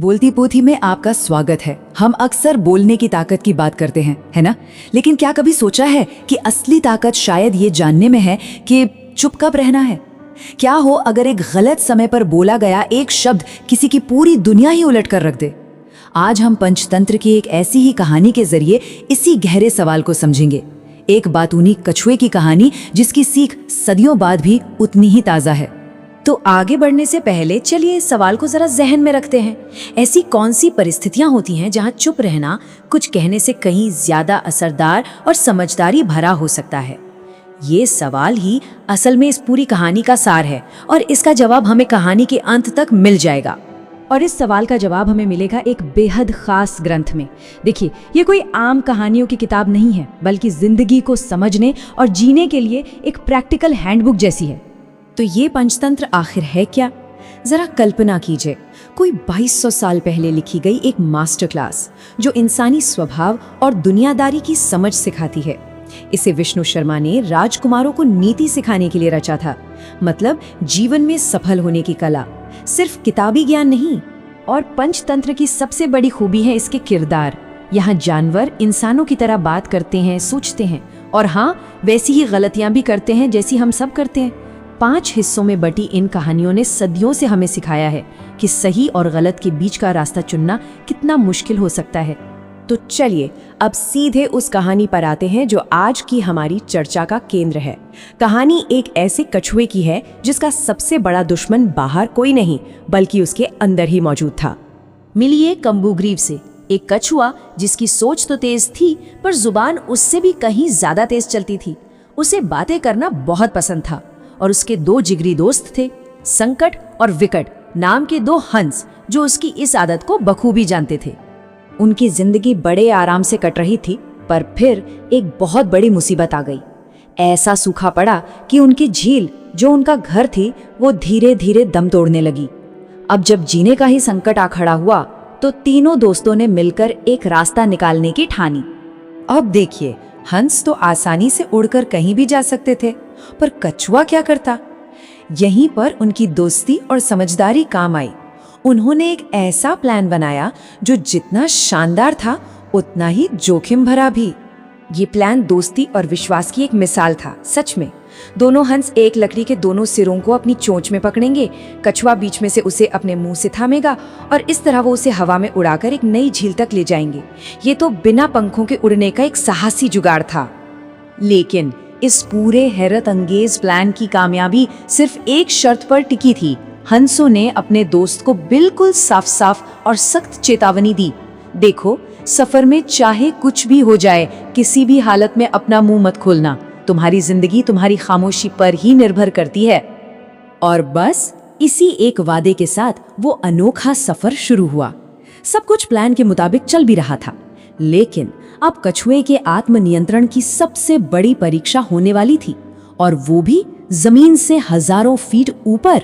बोलती पोथी में आपका स्वागत है। हम अक्सर बोलने की ताकत की बात करते हैं, है ना? लेकिन क्या कभी सोचा है कि असली ताकत शायद ये जानने में है कि चुप कब रहना है? क्या हो अगर एक गलत समय पर बोला गया एक शब्द किसी की पूरी दुनिया ही उलट कर रख दे? आज हम पंचतंत्र की एक ऐसी ही कहानी के जरिए इसी गहरे सवाल को समझेंगे। एक बातूनी कछुए की कहानी जिसकी सीख सदियों बाद भी उतनी ही ताजा है। तो आगे बढ़ने से पहले चलिए इस सवाल को जरा जहन में रखते हैं। ऐसी कौन सी परिस्थितियां होती हैं जहां चुप रहना कुछ कहने से कहीं ज्यादा असरदार और समझदारी भरा हो सकता है? ये सवाल ही असल में इस पूरी कहानी का सार है और इसका जवाब हमें कहानी के अंत तक मिल जाएगा। और इस सवाल का जवाब हमें मिलेगा एक बेहद खास ग्रंथ में। देखिए, ये कोई आम कहानियों की किताब नहीं है, बल्कि जिंदगी को समझने और जीने के लिए एक प्रैक्टिकल हैंडबुक जैसी है। तो ये पंचतंत्र आखिर है क्या? जरा कल्पना कीजिए, कोई 2200 साल पहले लिखी गई एक मास्टर क्लास जो इंसानी स्वभाव और दुनियादारी की समझ सिखाती है। इसे विष्णु शर्मा ने राजकुमारों को नीति सिखाने के लिए रचा था, मतलब जीवन में सफल होने की कला, सिर्फ किताबी ज्ञान नहीं। और पंचतंत्र की सबसे बड़ी खूबी है इसके किरदार। यहाँ जानवर इंसानों की तरह बात करते हैं, सोचते हैं और हाँ, वैसी ही गलतियां भी करते हैं जैसी हम सब करते हैं। 5 हिस्सों में बटी इन कहानियों ने सदियों से हमें सिखाया है कि सही और गलत के बीच का रास्ता चुनना कितना मुश्किल हो सकता है। तो चलिए अब सीधे उस कहानी पर आते हैं जो आज की हमारी चर्चा का केंद्र है। कहानी एक ऐसे कछुए की है जिसका सबसे बड़ा दुश्मन बाहर कोई नहीं बल्कि उसके अंदर ही मौजूद था। मिलिए कम्बुग्रीव से, एक कछुआ जिसकी सोच तो तेज थी पर जुबान उससे भी कहीं ज्यादा तेज चलती थी। उसे बातें करना बहुत पसंद था और उसके 2 जिगरी दोस्त थे, संकट और विकट नाम के 2 हंस, जो उसकी इस आदत को बखूबी जानते थे। उनकी जिंदगी बड़े आराम से कट रही थी, पर फिर एक बहुत बड़ी मुसीबत आ गई। ऐसा सूखा पड़ा कि उनकी झील, जो उनका घर थी, वो धीरे धीरे दम तोड़ने लगी। अब जब जीने का ही संकट आ खड़ा हुआ तो तीनों दोस्तों ने मिलकर एक रास्ता निकालने की ठानी। अब देखिए, हंस तो आसानी से उड़कर कहीं भी जा सकते थे, पर कछुआ क्या करता? यहीं पर उनकी दोस्ती और समझदारी काम आई। उन्होंने एक ऐसा प्लान बनाया जो जितना शानदार था उतना ही जोखिम भरा भी। ये प्लान दोस्ती और विश्वास की एक मिसाल था। सच में दोनों हंस एक लकड़ी के दोनों सिरों को अपनी चोंच में पकड़ेंगे, कछुआ बीच में से उसे अपने मुंह से थामेगा और इस तरह वो उसे हवा में उड़ाकर एक नई झील तक ले जाएंगे। ये तो बिना पंखों के उड़ने का एक साहसी जुगाड़ था। लेकिन इस पूरे हैरत अंगेज प्लान की कामयाबी सिर्फ एक शर्त पर टिकी थी। हंसों ने अपने दोस्त को बिल्कुल साफ साफ और सख्त चेतावनी दी, देखो, सफर में चाहे कुछ भी हो जाए, किसी भी हालत में अपना मुंह मत खोलना। तुम्हारी जिंदगी तुम्हारी खामोशी पर ही निर्भर करती है। और बस इसी एक वादे के साथ वो अनोखा सफर शुरू हुआ। सब कुछ प्लान के मुताबिक चल भी रहा था, लेकिन अब कछुए के आत्मनियंत्रण की सबसे बड़ी परीक्षा होने वाली थी, और वो भी जमीन से हजारों फीट ऊपर।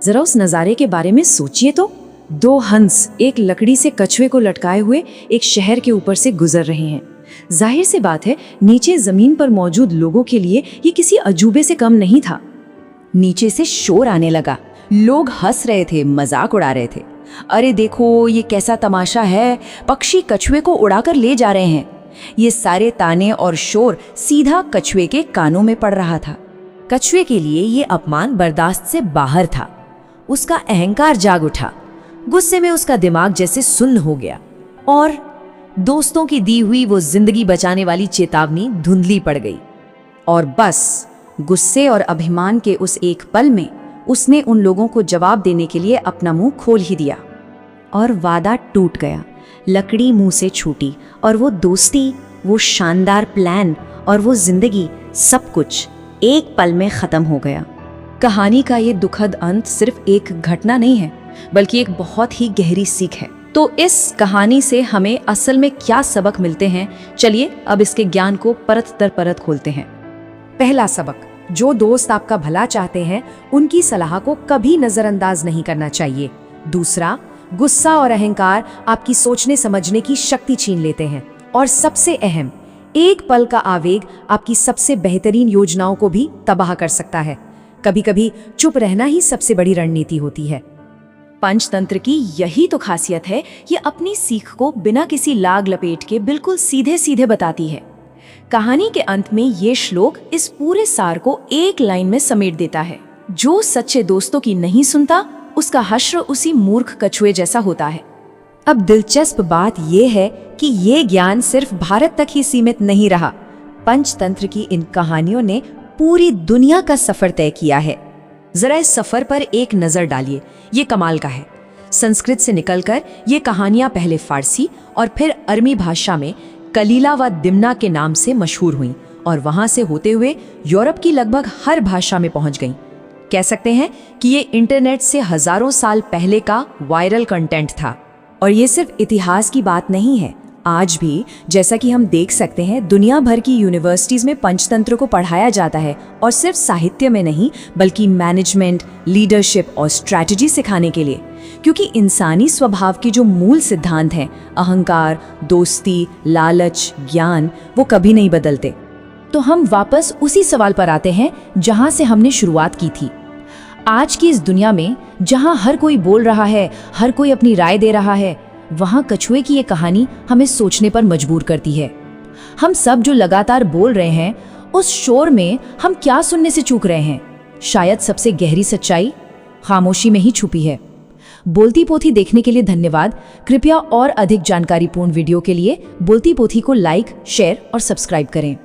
जरा उस नजारे के बारे में सोचिए तो, 2 हंस एक लकड़ी से कछुए को लटकाए हुए एक शहर के ऊपर से गुजर रहे हैं। जाहिर सी बात है, नीचे जमीन पर मौजूद लोगों के लिए ये किसी अजूबे से कम नहीं था। नीचे से शोर आने लगा, लोग हंस रहे थे, मजाक उड़ा रहे थे। अरे देखो, ये कैसा तमाशा है, पक्षी कछुए को उड़ाकर ले जा रहे हैं। ये सारे ताने और शोर सीधा कछुए के कानों में पड़ रहा था। कछुए के लिए ये अपमान बर्दाश्त से बाहर था। उसका अहंकार जाग उठा, गुस्से में उसका दिमाग जैसे सुन्न हो गया और दोस्तों की दी हुई वो जिंदगी बचाने वाली चेतावनी धुंधली पड़ गई। और बस गुस्से और अभिमान के उस एक पल में उसने उन लोगों को जवाब देने के लिए अपना मुंह खोल ही दिया और वादा टूट गया। लकड़ी मुंह से छूटी और वो दोस्ती, वो शानदार प्लान और वो जिंदगी, सब कुछ एक पल में खत्म हो गया। कहानी का ये दुखद अंत सिर्फ एक घटना नहीं है, बल्कि एक बहुत ही गहरी सीख है। तो इस कहानी से हमें असल में क्या सबक मिलते हैं? चलिए अब इसके ज्ञान को परत दर परत खोलते हैं। पहला सबक, जो दोस्त आपका भला चाहते हैं उनकी सलाह को कभी नजरअंदाज नहीं करना चाहिए। दूसरा, गुस्सा और अहंकार आपकी सोचने समझने की शक्ति छीन लेते हैं। और सबसे अहम, एक पल का आवेग आपकी सबसे बेहतरीन योजनाओं को भी तबाह कर सकता है। कभी कभी चुप रहना ही सबसे बड़ी रणनीति होती है। पंचतंत्र की यही तो खासियत है, ये अपनी सीख को बिना किसी लाग लपेट के बिल्कुल सीधे सीधे बताती है। कहानी के अंत में ये श्लोक इस पूरे सार को एक लाइन में समेट देता है, जो सच्चे दोस्तों की नहीं सुनता उसका हश्र उसी मूर्ख कछुए जैसा होता है। अब दिलचस्प बात यह है कि ये ज्ञान सिर्फ भारत तक ही सीमित नहीं रहा। पंचतंत्र की इन कहानियों ने पूरी दुनिया का सफर तय किया है। जरा इस सफर पर एक नजर डालिए, ये कमाल का है। संस्कृत से निकलकर ये कहानियां पहले फारसी और फिर अरमी भाषा में कलीला व दिमना के नाम से मशहूर हुईं और वहां से होते हुए यूरोप की लगभग हर भाषा में पहुंच गईं। कह सकते हैं कि ये इंटरनेट से हजारों साल पहले का वायरल कंटेंट था। और ये सिर्फ इतिहास की बात नहीं है, आज भी जैसा कि हम देख सकते हैं दुनिया भर की यूनिवर्सिटीज में पंचतंत्र को पढ़ाया जाता है, और सिर्फ साहित्य में नहीं बल्कि मैनेजमेंट, लीडरशिप और स्ट्रैटेजी सिखाने के लिए। क्योंकि इंसानी स्वभाव के जो मूल सिद्धांत हैं, अहंकार, दोस्ती, लालच, ज्ञान, वो कभी नहीं बदलते। तो हम वापस उसी सवाल पर आते हैं जहां से हमने शुरुआत की थी। आज की इस दुनिया में जहां हर कोई बोल रहा है, हर कोई अपनी राय दे रहा है, वहां कछुए की ये कहानी हमें सोचने पर मजबूर करती है। हम सब जो लगातार बोल रहे हैं, उस शोर में हम क्या सुनने से चूक रहे हैं? शायद सबसे गहरी सच्चाई खामोशी में ही छुपी है। बोलती पोथी देखने के लिए धन्यवाद। कृपया और अधिक जानकारीपूर्ण वीडियो के लिए बोलती पोथी को लाइक, शेयर और सब्सक्राइब करें।